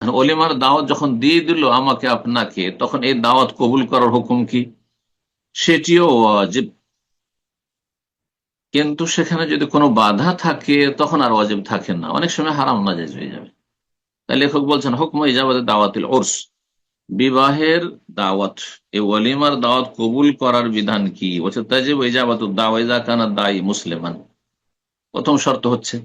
বলছেন অলিমার দাওয়াত যখন দিয়ে দিল আমাকে আপনাকে, তখন এই দাওয়াত কবুল করার হুকুম কি? সেটিও ওয়াজিব। কিন্তু সেখানে যদি কোনো বাধা থাকে তখন আর ওয়াজিব থাকে না, অনেক সময় হারাম নাজায়েজ হয়ে যাবে। তাই লেখক বলছেন হুকম ইজাবাতে দাওয়াতিল উরস, বিবাহের দাওয়াত, এই ওয়ালিমার দাওয়াত কবুল করার বিধান কি? বলছে তাজিব ইজাবাতু দাওয়া ইযা কানা দায়ী মুসলিমান। প্রথম শর্ত হচ্ছে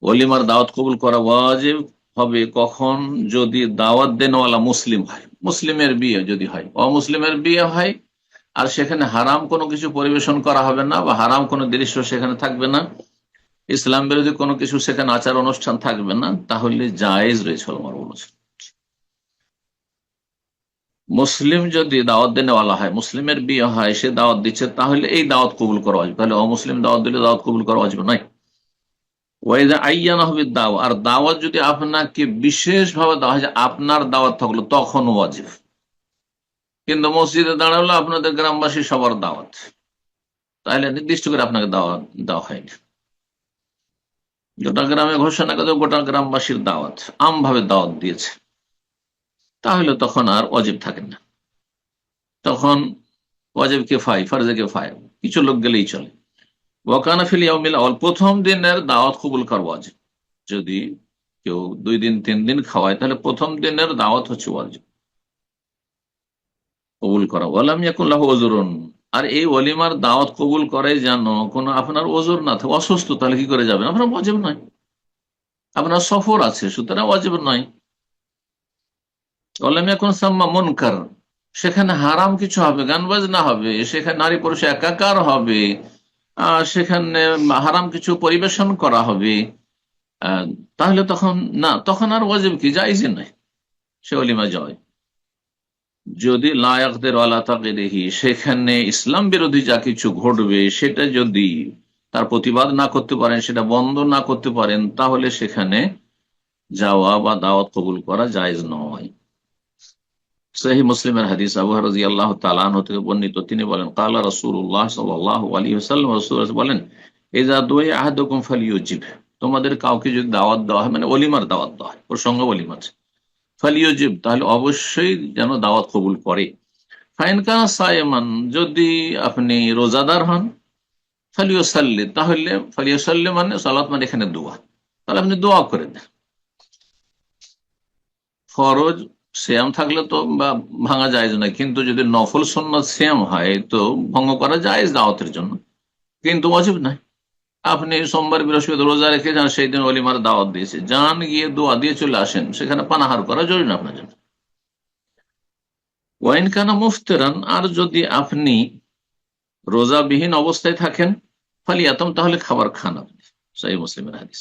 ওয়ালিমার দাওয়াত কবুল করা ওয়াজিব হবে কখন? যদি দাওয়াত দেনওয়ালা মুসলিম হয়, মুসলিমের বিয়ে যদি হয়। অমুসলিমের বিয়ে হয় আর সেখানে হারাম কোনো কিছু পরিবেশন করা হবে না, বা হারাম কোনো দৃশ্য সেখানে থাকবে না, ইসলাম বিরোধী কোনো কিছু সেখানে আচার অনুষ্ঠান থাকবে না, তাহলে জায়েজ রয়েছে ওলামার বলেছেন। মুসলিম যদি দাওয়াত দেনেওয়ালা হয়, মুসলিমের বিয়ে হয়, সে দাওয়াত দিচ্ছে, তাহলে এই দাওয়াত কবুল করা আসবে। তাহলে অমুসলিম দাওয়াত দিলে দাওয়াত কবুল করা আসবে নয়। ওয়াইদা আইয়ানা হবে দাওয়া, আর দাওয়াত যদি আপনাকে বিশেষ ভাবে দেওয়া হয় যে আপনার দাওয়াত থাকলো, তখন ওয়াজিব। কিন্তু মসজিদে দাঁড়ালো আপনাদের গ্রামবাসী সবার দাওয়াত, তাহলে নির্দিষ্ট করে আপনাকে দাওয়াত দেওয়া হয়নি। গোটা গ্রামে ঘোষণা করে গোটা গ্রামবাসীর দাওয়াত, আমভাবে দাওয়াত দিয়েছে, তাহলে তখন আর ওয়াজিব থাকে না। তখন ওয়াজিব কিফায়া, ফরজে কিফায়া, কিছু লোক গেলেই চলে। ওয়াকানা ফিল ইয়াউমিল আউয়াল, প্রথম দিনের দাওয়াত কবুল করা ওয়াজিব। যদি কেউ 2 দিন 3 দিন খাওয়ায়, তাহলে প্রথম দিনের দাওয়াত হচ্ছে ওয়াজিব কবুল করা। ওয়ালাম ইয়াকুন লাহু উযরুন, আর এই ওয়ালিমার দাওয়াত কবুল করে যেন কোনো আপনার ওজর না থাকে, অসুস্থ, তাহলে কি করে যাবেন? আপনার ওয়াজিব নয়। আপনার সফর আছে, সুতরাং ওয়াজিব নয়। ওয়ালাম ইয়াকুন সাম্মা মুনকার, সেখানে হারাম কিছু হবে, গান বাজনা হবে, সেখানে নারী পুরুষ একাকার হবে, সেখানে হারাম কিছু পরিবেশন করা হবে, আহ, তাহলে তখন না, তখন আর ওয়াজিব কি, জায়েজই নাই সে ওলিমা যায়। যদি লায়াকদের আলা তাকদিরিহি, সেখানে ইসলাম বিরোধী যা কিছু ঘটবে সেটা যদি তার প্রতিবাদ না করতে পারেন, সেটা বন্ধ না করতে পারেন, তাহলে সেখানে যাওয়া বা দাওয়াত কবুল করা জায়েজ নয়। সহিহ মুসলিমের হাদিস, আবু হুরায়রা রাদিয়াল্লাহু তাআলা আনহু থেকে বর্ণিত, তিনি বলেন ক্বালা রাসূলুল্লাহ সাল্লাল্লাহু আলাইহি ওয়াসাল্লাম, রাসূল বলেন ইযা দুইয়া আহাদুকুম ফালইউজিব, তোমাদের কাউকে যদি দাওয়াত দেওয়া হয়, মানে ওলিমার দাওয়াত দেওয়া হয়, প্রসঙ্গ ওলিমার, ফালইউজিব, তাহলে অবশ্যই যেন দাওয়াত কবুল করে। ফাইন কানা সায়েমান, যদি আপনি রোজাদার হন, ফালিউসাল্লি, তাহলে ফালিউসাল্লি মানে সালাত, মানে এখানে দোয়া, তাহলে আপনি দোয়া করে দেন। ফরজ শ্যাম থাকলে তো বা ভাঙা যায় না, কিন্তু যদি নফল সুন্নাত শ্যাম হয় তো ভঙ্গ করা যায় দাওয়াতের জন্য, কিন্তু ওয়াজিব নাই। আপনি সোমবার বৃহস্পতি রোজা রেখে যান, সেই দিন ওলিমার দাওয়াত দিয়েছে, যান, গিয়ে দোয়া দিয়ে চলে আসেন, সেখানে পানাহার করা জরুরি না আপনার জন্য। ওয়াইন কানা মুফতিরান, আর যদি আপনি রোজাবিহীন অবস্থায় থাকেন, ফালিয়াতম, তাহলে খাবার খান আপনি। সহিহ মুসলিমের হাদিস।